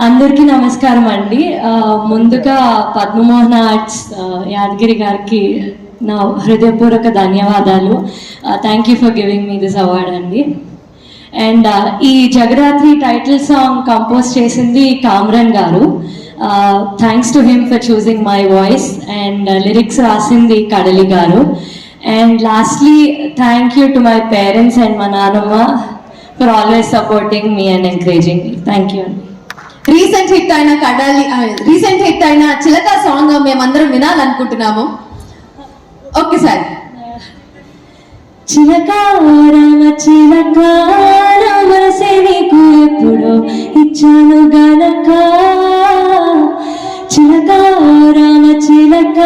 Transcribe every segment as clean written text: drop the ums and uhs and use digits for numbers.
అందరికీ నమస్కారం అండి. ముందుగా పద్మమోహన్ ఆర్ట్స్ యాదగిరి గారికి నా హృదయపూర్వక ధన్యవాదాలు. Thank you for giving me this award అండి. అండ్ ఈ జగరాత్రి టైటిల్ సాంగ్ కంపోజ్ చేసింది కామ్రన్ గారు. Thanks to him for choosing my voice. And lyrics రాసింది కడలి గారు. And lastly thank you to my parents and మా నాన్నమ్మ for always supporting me and encouraging me. Thank you అండి. రీసెంట్ హిట్ అయిన చిలక సాంగ్ మేమందరం వినాలనుకుంటున్నాము. ఒక్కసారి చిలక రామ చిలక మనసే నీకు ఎప్పుడో ఇచ్చాను గనక, చిలక రామ చిలక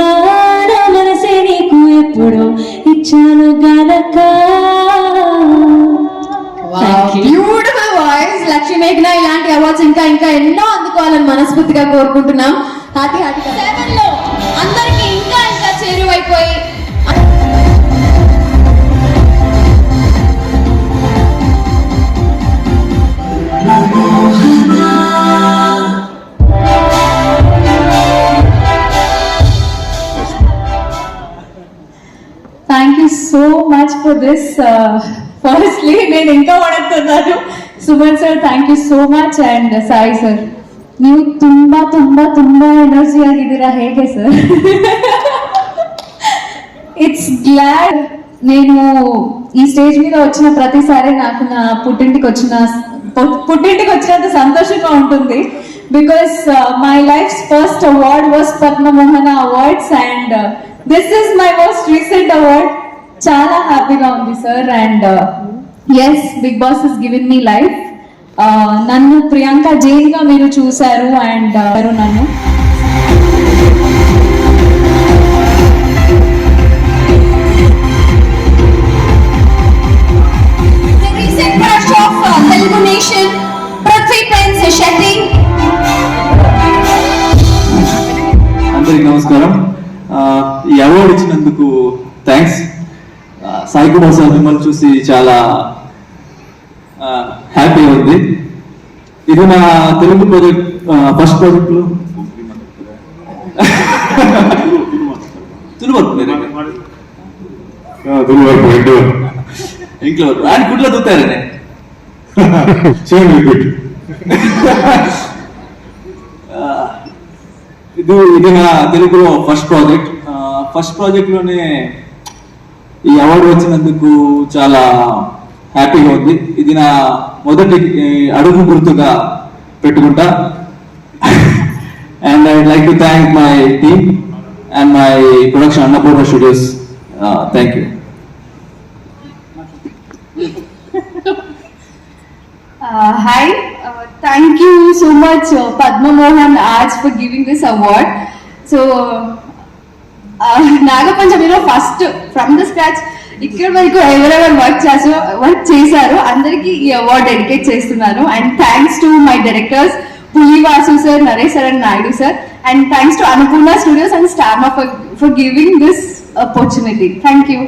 మనసే నీకు ఎప్పుడో ఇచ్చాను గనక. బ్యూటిఫుల్ వాయిస్ లక్ష్మీ మేఘన. ఇలాంటి అవార్డ్స్ ఇంకా ఇంకా ఎన్నో అందుకోవాలని మనస్ఫూర్తిగా కోరుకుంటున్నాం. హార్టీ సెవెన్లో అందరికి ఇంకా ఇంకా చేరువైపోయి thank you so much for this. Firstly నేను ఇంకా ಹೊರಡ್ತಿದ್ದಾನು. Suman sir thank you so much. And Sai sir, ನೀವು ತುಂಬಾ ತುಂಬಾ ತುಂಬಾ ಎನರ್ಜಿ ಆಗಿದ್ದೀರಾ. ಹೇಗೆ ಸರ್? It's glad. నేను ఈ స్టేజ్ మీద వచ్చిన ప్రతిసారి నాకు నా పుట్టింటికి వచ్చినంత సంతోషంగా ఉంటుంది. Because my life's first award was Padmamohana awards and this is my most recent award. చాలా హ్యాపీగా ఉంది sir. And yes, Big Boss is given me life. నన్ను ప్రియాంక జైన్ గా మీరు చూశారు. అండ్ నన్ను అందరికి నమస్కారం. ఈ అవార్డు ఇచ్చినందుకు థ్యాంక్స్. సాయి కుమార్ సార్ మిమ్మల్ని చూసి చాలా హ్యాపీ ఉంది. ఇది నా తెలుగు ప్రాజెక్ట్, ఫస్ట్ ప్రాజెక్ట్ లో ఇంట్లో ఆయన గుడ్లో దూతారనే ఇది నా తెలుగులో ఫస్ట్ ప్రాజెక్ట్ లోనే ఈ అవార్డు వచ్చినందుకు చాలా హ్యాపీగా ఉంది. ఇది నా మొదటి అడుగు గుర్తుగా పెట్టుకుంటా. And I like to thank my team and my production Annapurna studios. Thank you. Hi, thank you so much Padma Mohan Arts for giving this award. So నాగపంచమిలో ఫస్ట్ ఫ్రమ్ ద స్క్రాచ్ ఇక్కడ వరకు ఎవరెవరు వర్క్ చేశారో అందరికీ ఈ award dedicate చేస్తున్నాను. And thanks to my directors Pulivasu sir, Naresh sir and Naidu sir. And thanks to Annapurna studios and star for giving this opportunity. Thank you.